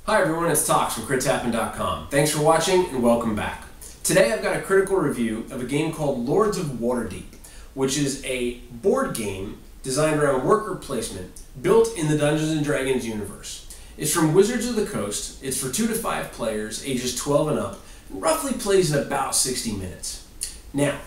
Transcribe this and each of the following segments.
Hi everyone, it's Tox from CritHappen.com. Thanks for watching and welcome back. Today I've got a critical review of a game called Lords of Waterdeep, which is a board game designed around worker placement built in the Dungeons & Dragons universe. It's from Wizards of the Coast, it's for 2 to 5 players, ages 12 and up, and roughly plays in about 60 minutes. Now,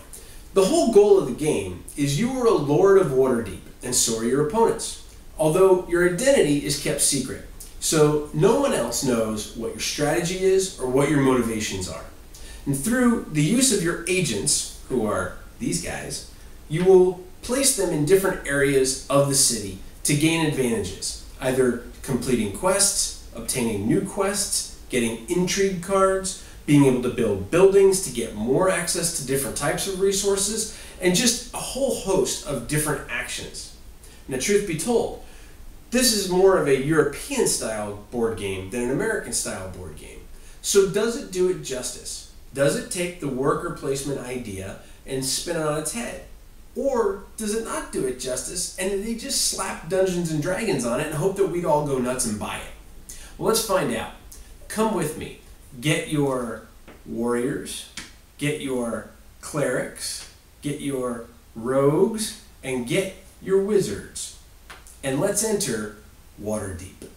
the whole goal of the game is you are a Lord of Waterdeep, and so are your opponents, although your identity is kept secret. So no one else knows what your strategy is or what your motivations are. And through the use of your agents, who are these guys, you will place them in different areas of the city to gain advantages, either completing quests, obtaining new quests, getting intrigue cards, being able to build buildings to get more access to different types of resources, and just a whole host of different actions. Now, truth be told, this is more of a European-style board game than an American-style board game. So does it do it justice? Does it take the worker placement idea and spin it on its head? Or does it not do it justice and they just slap Dungeons & Dragons on it and hope that we'd all go nuts and buy it? Well, let's find out. Come with me. Get your warriors, get your clerics, get your rogues, and get your wizards. And let's enter Waterdeep.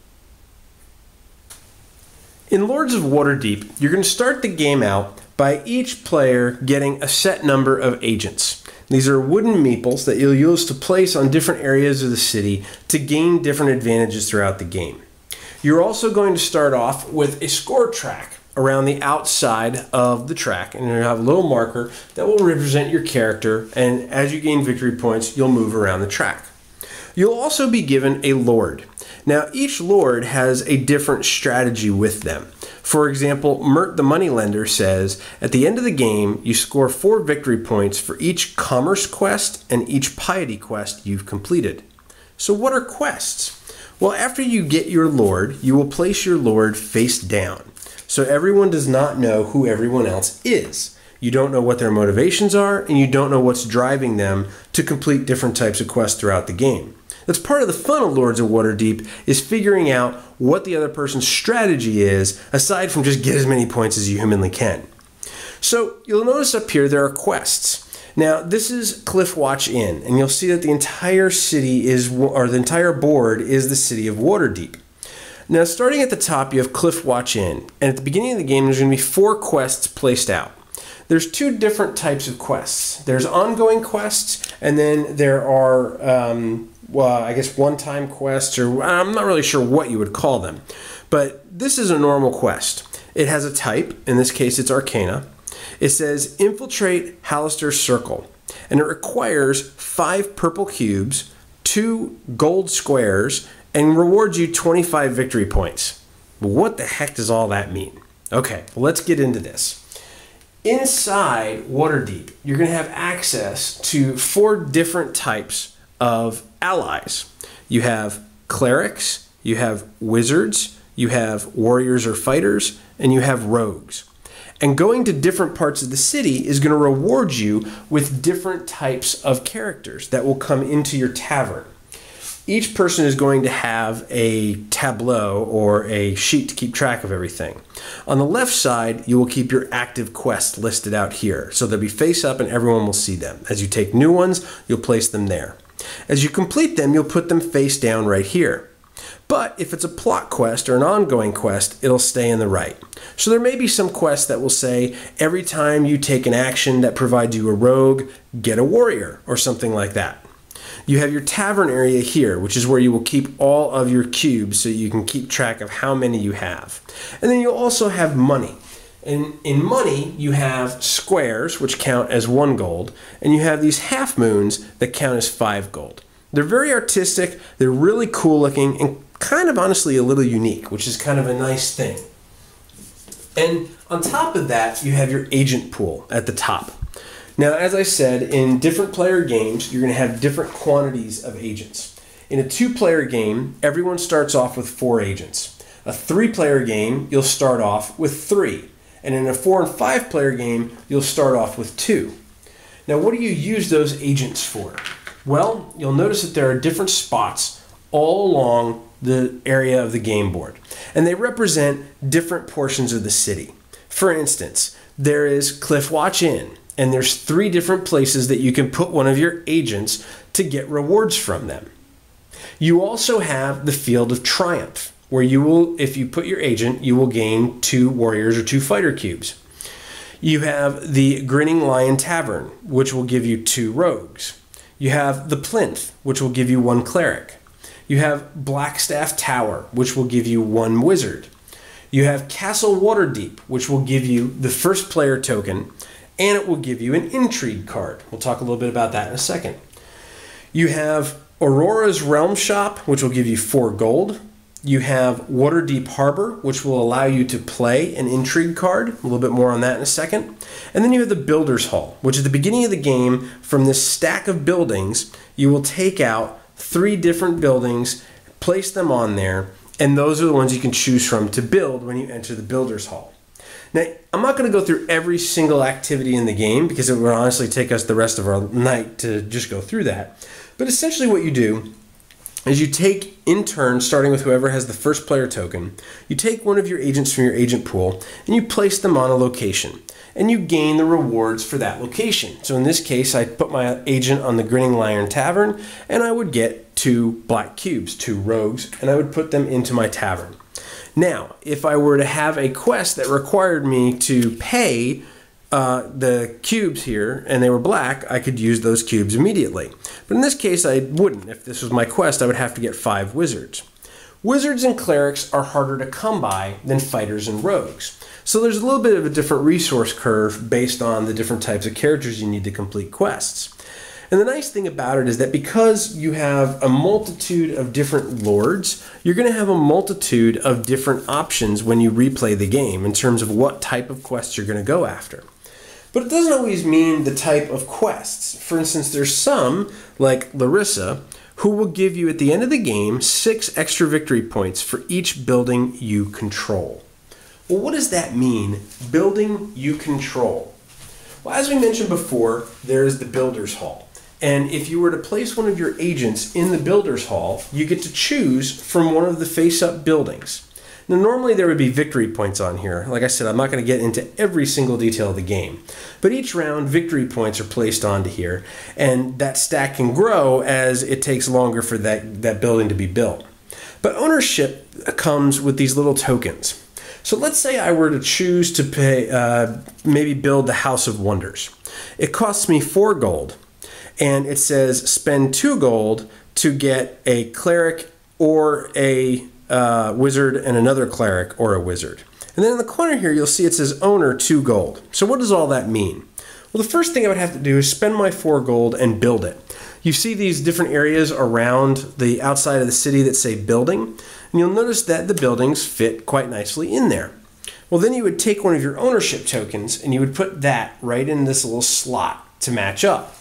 In Lords of Waterdeep, you're going to start the game out by each player getting a set number of agents. These are wooden meeples that you'll use to place on different areas of the city to gain different advantages throughout the game. You're also going to start off with a score track around the outside of the track, and you'll have a little marker that will represent your character, and as you gain victory points, you'll move around the track. You'll also be given a lord. Now, each lord has a different strategy with them. For example, Mert the Moneylender says, at the end of the game, you score 4 victory points for each commerce quest and each piety quest you've completed. So what are quests? Well, after you get your lord, you will place your lord face down. So everyone does not know who everyone else is. You don't know what their motivations are, and you don't know what's driving them to complete different types of quests throughout the game. That's part of the fun of Lords of Waterdeep, is figuring out what the other person's strategy is, aside from just get as many points as you humanly can. So you'll notice up here there are quests. Now, this is Cliffwatch Inn, and you'll see that the entire city is, or the entire board is the city of Waterdeep. Now, starting at the top, you have Cliffwatch Inn, and at the beginning of the game, there's going to be 4 quests placed out. There's 2 different types of quests. There's ongoing quests, and then there are, well, I guess one-time quests, or I'm not really sure what you would call them. But this is a normal quest. It has a type, in this case it's Arcana. It says infiltrate Hallister's Circle, and it requires 5 purple cubes, 2 gold squares, and rewards you 25 victory points. What the heck does all that mean? Okay, well, let's get into this. Inside Waterdeep, you're going to have access to 4 different types of allies. You have clerics, you have wizards, you have warriors or fighters, and you have rogues. And going to different parts of the city is going to reward you with different types of characters that will come into your tavern. Each person is going to have a tableau or a sheet to keep track of everything. On the left side, you will keep your active quests listed out here. So they'll be face up and everyone will see them. As you take new ones, you'll place them there. As you complete them, you'll put them face down right here. But if it's a plot quest or an ongoing quest, it'll stay in the right. So there may be some quests that will say, every time you take an action that provides you a rogue, get a warrior, or something like that. You have your tavern area here, which is where you will keep all of your cubes so you can keep track of how many you have. And then you'll also have money. And in money, you have squares, which count as 1 gold, and you have these half moons that count as 5 gold. They're very artistic, they're really cool looking, and kind of honestly a little unique, which is kind of a nice thing. And on top of that, you have your agent pool at the top. Now, as I said, in different player games, you're going to have different quantities of agents. In a 2-player game, everyone starts off with 4 agents. A 3-player game, you'll start off with 3. And in a 4 and 5-player game, you'll start off with 2. Now, what do you use those agents for? Well, you'll notice that there are different spots all along the area of the game board, and they represent different portions of the city. For instance, there is Cliff Watch Inn, and there's 3 different places that you can put one of your agents to get rewards from them. You also have the Field of Triumph, where you will, if you put your agent, you will gain 2 warriors or 2 fighter cubes. You have the Grinning Lion Tavern, which will give you 2 rogues. You have the Plinth, which will give you 1 cleric. You have Blackstaff Tower, which will give you 1 wizard. You have Castle Waterdeep, which will give you the first player token, and it will give you an Intrigue card. We'll talk a little bit about that in a second. You have Aurora's Realm Shop, which will give you 4 gold. You have Waterdeep Harbor, which will allow you to play an Intrigue card. A little bit more on that in a second. And then you have the Builder's Hall, which at the beginning of the game, from this stack of buildings, you will take out 3 different buildings, place them on there, and those are the ones you can choose from to build when you enter the Builder's Hall. Now, I'm not going to go through every single activity in the game because it would honestly take us the rest of our night to just go through that. But essentially what you do is you take, in turn, starting with whoever has the first player token, you take one of your agents from your agent pool and you place them on a location. And you gain the rewards for that location. So in this case, I put my agent on the Grinning Lion Tavern and I would get 2 black cubes, 2 rogues, and I would put them into my tavern. Now, if I were to have a quest that required me to pay the cubes here and they were black, I could use those cubes immediately. But in this case, I wouldn't. If this was my quest, I would have to get 5 wizards. Wizards and clerics are harder to come by than fighters and rogues. So there's a little bit of a different resource curve based on the different types of characters you need to complete quests. And the nice thing about it is that because you have a multitude of different lords, you're going to have a multitude of different options when you replay the game in terms of what type of quests you're going to go after. But it doesn't always mean the type of quests. For instance, there's some, like Larissa, who will give you at the end of the game 6 extra victory points for each building you control. Well, what does that mean, building you control? Well, as we mentioned before, there is the Builder's Hall. And if you were to place one of your agents in the Builder's Hall, you get to choose from one of the face-up buildings. Now, normally there would be victory points on here. Like I said, I'm not going to get into every single detail of the game. But each round, victory points are placed onto here, and that stack can grow as it takes longer for that building to be built. But ownership comes with these little tokens. So let's say I were to choose to pay, maybe build the House of Wonders. It costs me 4 gold, and it says spend 2 gold to get a cleric or a wizard and another cleric or a wizard. And then in the corner here, you'll see it says owner 2 gold. So what does all that mean? Well, the first thing I would have to do is spend my 4 gold and build it. You see these different areas around the outside of the city that say building, and you'll notice that the buildings fit quite nicely in there. Well, then you would take one of your ownership tokens and you would put that right in this little slot to match up.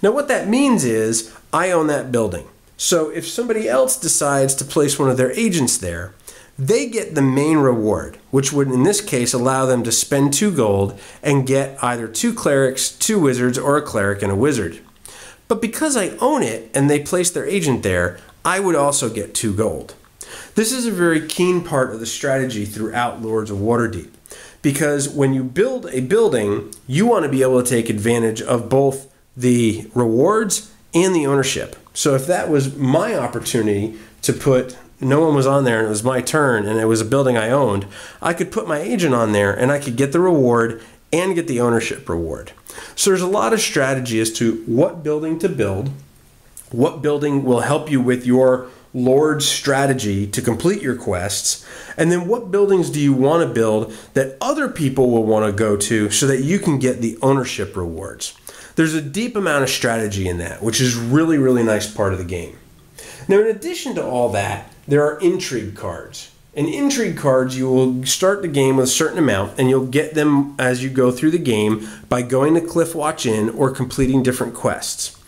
Now what that means is I own that building. So if somebody else decides to place one of their agents there, they get the main reward, which would in this case allow them to spend 2 gold and get either 2 clerics, 2 wizards, or a cleric and a wizard. But because I own it and they place their agent there, I would also get 2 gold. This is a very keen part of the strategy throughout Lords of Waterdeep, because when you build a building, you want to be able to take advantage of both the rewards and the ownership. So if that was my opportunity to put, no one was on there and it was my turn and it was a building I owned, I could put my agent on there and I could get the reward and get the ownership reward. So there's a lot of strategy as to what building to build, what building will help you with your Lord strategy to complete your quests, and then what buildings do you want to build that other people will want to go to so that you can get the ownership rewards. There's a deep amount of strategy in that, which is really, really nice part of the game. Now, in addition to all that, there are intrigue cards. And intrigue cards, you will start the game with a certain amount, and you'll get them as you go through the game by going to Cliffwatch Inn or completing different quests.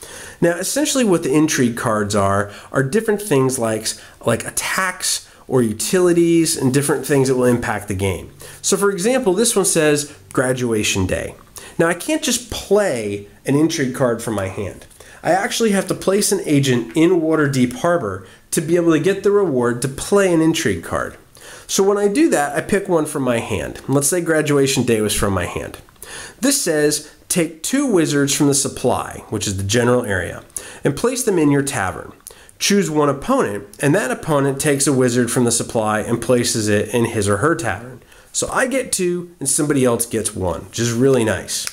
Now, essentially what the intrigue cards are different things like attacks or utilities and different things that will impact the game. So for example, this one says Graduation Day. Now, I can't just play an intrigue card from my hand. I actually have to place an agent in Waterdeep Harbor to be able to get the reward to play an intrigue card. So when I do that, I pick one from my hand. Let's say Graduation Day was from my hand. This says take 2 wizards from the supply, which is the general area, and place them in your tavern. Choose one opponent, and that opponent takes a wizard from the supply and places it in his or her tavern. So I get 2 and somebody else gets 1, which is really nice.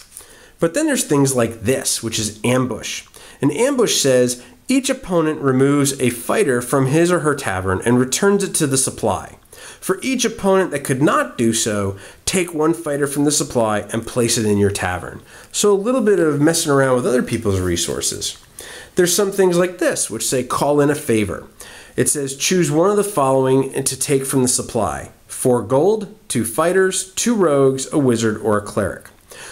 But then there's things like this, which is ambush. An ambush says each opponent removes a fighter from his or her tavern and returns it to the supply. For each opponent that could not do so, take 1 fighter from the supply and place it in your tavern. So a little bit of messing around with other people's resources. There's some things like this, which say call in a favor. It says choose one of the following and to take from the supply. 4 gold, 2 fighters, 2 rogues, a wizard, or a cleric.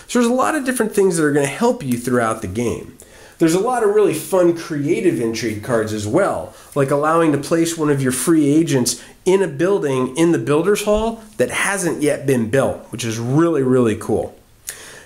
So there's a lot of different things that are going to help you throughout the game. There's a lot of really fun creative intrigue cards as well, like allowing to place one of your free agents in a building in the Builder's Hall that hasn't yet been built, which is really, really cool.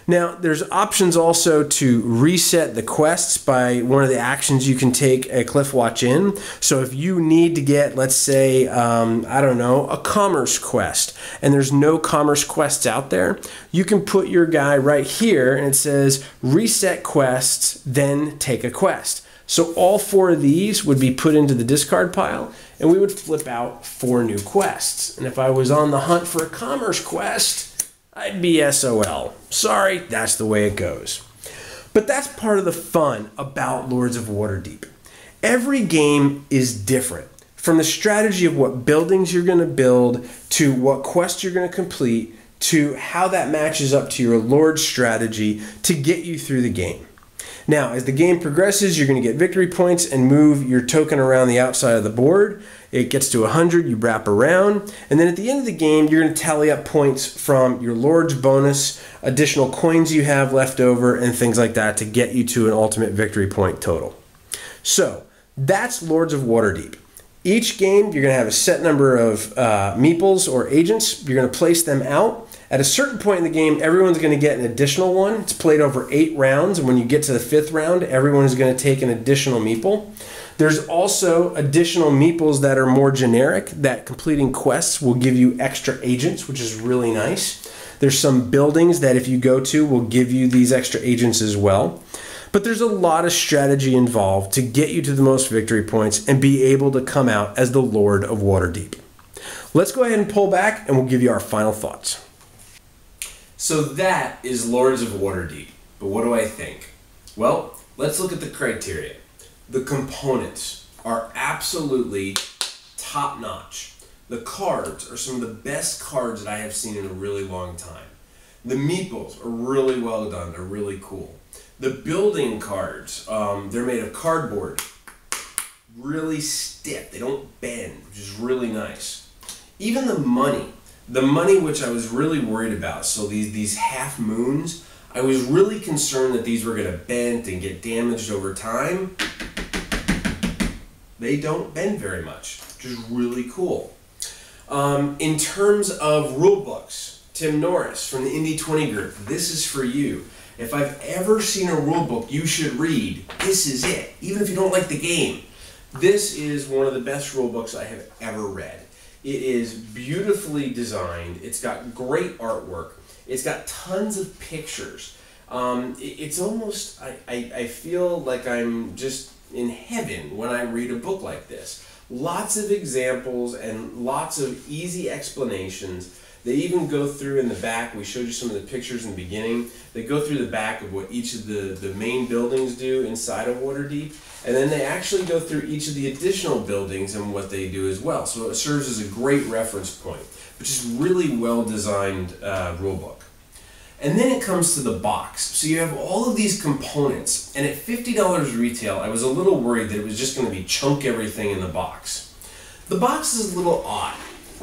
Now, there's options also to reset the quests by one of the actions you can take at Cliffwatch Inn. So if you need to get, let's say, I don't know, a commerce quest, and there's no commerce quests out there, you can put your guy right here and it says reset quests, then take a quest. So all 4 of these would be put into the discard pile, and we would flip out 4 new quests. And if I was on the hunt for a commerce quest, I'd be SOL. Sorry, that's the way it goes. But that's part of the fun about Lords of Waterdeep. Every game is different. From the strategy of what buildings you're going to build, to what quests you're going to complete, to how that matches up to your Lord strategy to get you through the game. Now, as the game progresses, you're going to get victory points and move your token around the outside of the board. It gets to 100, you wrap around, and then at the end of the game, you're going to tally up points from your Lord's bonus, additional coins you have left over, and things like that to get you to an ultimate victory point total. So, that's Lords of Waterdeep. Each game, you're going to have a set number of meeples or agents. You're going to place them out. At a certain point in the game, everyone's going to get an additional one. It's played over 8 rounds, and when you get to the 5th round, everyone is going to take an additional meeple. There's also additional meeples that are more generic, that completing quests will give you extra agents, which is really nice. There's some buildings that if you go to will give you these extra agents as well. But there's a lot of strategy involved to get you to the most victory points and be able to come out as the Lord of Waterdeep. Let's go ahead and pull back and we'll give you our final thoughts. So that is Lords of Waterdeep. But what do I think? Well, let's look at the criteria. The components are absolutely top-notch. The cards are some of the best cards that I have seen in a really long time. The meeples are really well done. They're really cool. The building cards, they're made of cardboard. Really stiff. They don't bend, which is really nice. Even the money which I was really worried about, so these half moons, I was really concerned that these were going to bend and get damaged over time. They don't bend very much, which is really cool. In terms of rule books, Tim Norris from the Indie 20 group, this is for you. If I've ever seen a rule book you should read, this is it, even if you don't like the game. This is one of the best rule books I have ever read. It is beautifully designed, it's got great artwork, it's got tons of pictures. It's almost, I feel like I'm just in heaven when I read a book like this. Lots of examples and lots of easy explanations. They even go through in the back, we showed you some of the pictures in the beginning, they go through the back of what each of the main buildings do inside of Waterdeep, and then they actually go through each of the additional buildings and what they do as well. So it serves as a great reference point, which is really well designed rulebook. And then it comes to the box. So you have all of these components, and at $50 retail, I was a little worried that it was just going to be chunk everything in the box. The box is a little odd.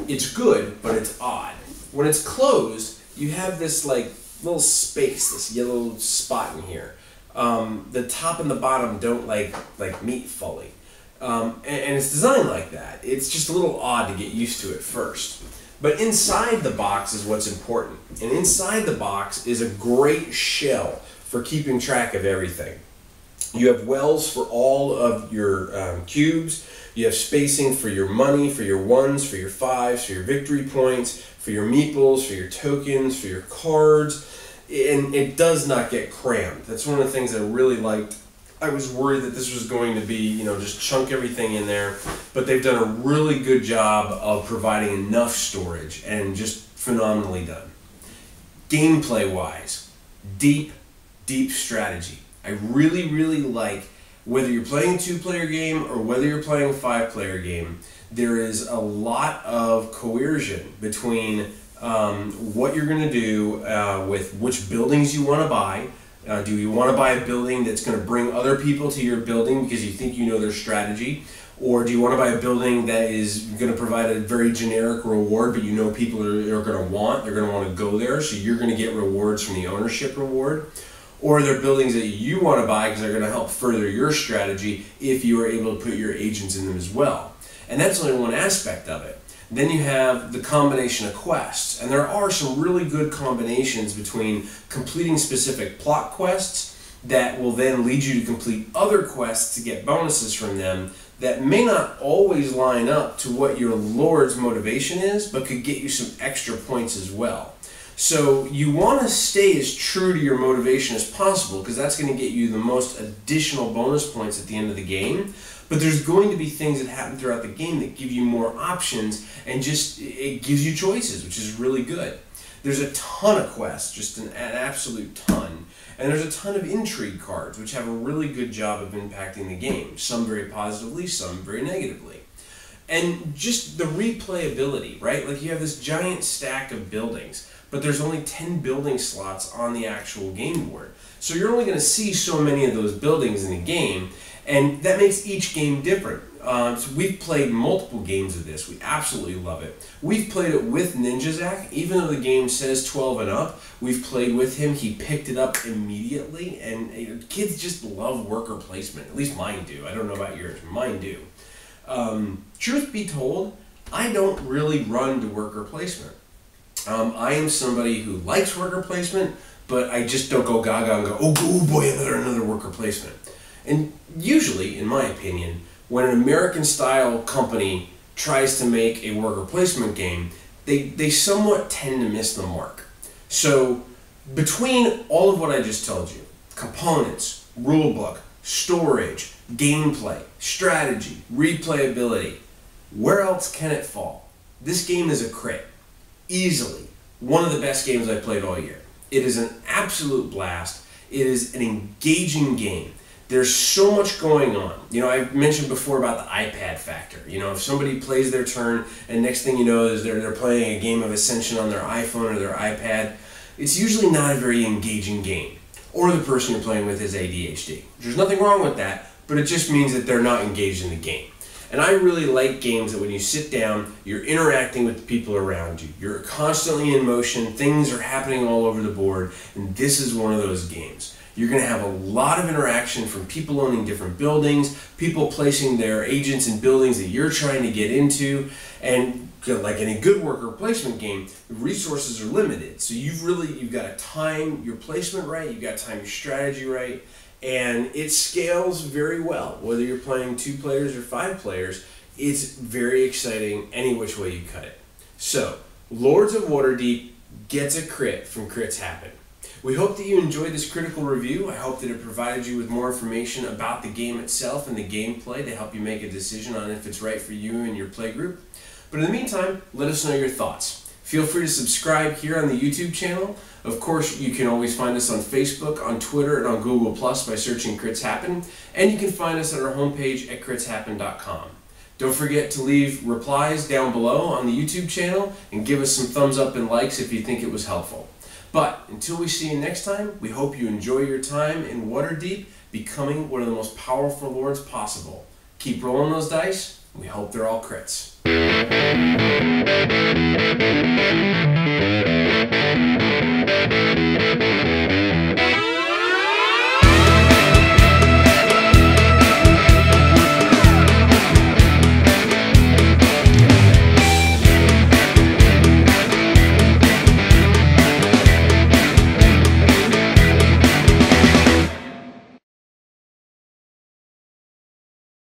It's good, but it's odd. When it's closed, you have this like little space, this yellow spot in here. The top and the bottom don't like meet fully. And it's designed like that. It's just a little odd to get used to at first. But inside the box is what's important. And inside the box is a great shell for keeping track of everything. You have wells for all of your cubes. You have spacing for your money, for your ones, for your fives, for your victory points, for your meeples, for your tokens, for your cards. And it does not get crammed. That's one of the things I really liked. I was worried that this was going to be, you know, just chunk everything in there, but they've done a really good job of providing enough storage and just phenomenally done. Gameplay-wise, deep strategy. I really like, whether you're playing a 2-player game or whether you're playing a 5-player game, there is a lot of coercion between what you're going to do with which buildings you want to buy. Do you want to buy a building that's going to bring other people to your building because you think you know their strategy? Or do you want to buy a building that is going to provide a very generic reward, but you know people are going to want, they're going to want to go there, so you're going to get rewards from the ownership reward? Or are there buildings that you want to buy because they're going to help further your strategy if you are able to put your agents in them as well? And that's only one aspect of it. Then you have the combination of quests, and there are some really good combinations between completing specific plot quests that will then lead you to complete other quests to get bonuses from them that may not always line up to what your lord's motivation is, but could get you some extra points as well. So you want to stay as true to your motivation as possible, because that's going to get you the most additional bonus points at the end of the game. But there's going to be things that happen throughout the game that give you more options, and just it gives you choices, which is really good. There's a ton of quests, just an absolute ton. And there's a ton of intrigue cards, which have a really good job of impacting the game. Some very positively, some very negatively. And just the replayability, right? Like you have this giant stack of buildings, but there's only 10 building slots on the actual game board. So you're only going to see so many of those buildings in the game, and that makes each game different. So we've played multiple games of this. We absolutely love it. We've played it with Ninja Zach. Even though the game says 12 and up, we've played with him. He picked it up immediately, and you know, kids just love worker placement. At least mine do. I don't know about yours. Mine do. Truth be told, I don't really run to worker placement. I am somebody who likes worker placement, but I just don't go gaga and go, oh boy, another worker placement. And usually, in my opinion, when an American-style company tries to make a worker placement game, they somewhat tend to miss the mark. So between all of what I just told you, components, rulebook, storage, gameplay, strategy, replayability, where else can it fall? This game is a crit. Easily one of the best games I've played all year. It is an absolute blast. It is an engaging game. There's so much going on. You know, I mentioned before about the iPad factor. You know, if somebody plays their turn and next thing you know is they're playing a game of Ascension on their iPhone or their iPad, it's usually not a very engaging game. Or the person you're playing with has ADHD. There's nothing wrong with that, but it just means that they're not engaged in the game. And I really like games that when you sit down, you're interacting with the people around you. You're constantly in motion, things are happening all over the board, and this is one of those games. You're going to have a lot of interaction from people owning different buildings, people placing their agents in buildings that you're trying to get into, and like any good worker placement game, the resources are limited. So you've got to time your placement right, you've got to time your strategy right, and it scales very well. Whether you're playing 2 players or 5 players, it's very exciting any which way you cut it. So, Lords of Waterdeep gets a crit from Crits Happen. We hope that you enjoyed this critical review. I hope that it provided you with more information about the game itself and the gameplay to help you make a decision on if it's right for you and your play group. But in the meantime, let us know your thoughts. Feel free to subscribe here on the YouTube channel. Of course, you can always find us on Facebook, on Twitter, and on Google Plus by searching Crits Happen. And you can find us at our homepage at critshappen.com. Don't forget to leave replies down below on the YouTube channel and give us some thumbs up and likes if you think it was helpful. But until we see you next time, we hope you enjoy your time in Waterdeep, becoming one of the most powerful lords possible. Keep rolling those dice, and we hope they're all crits.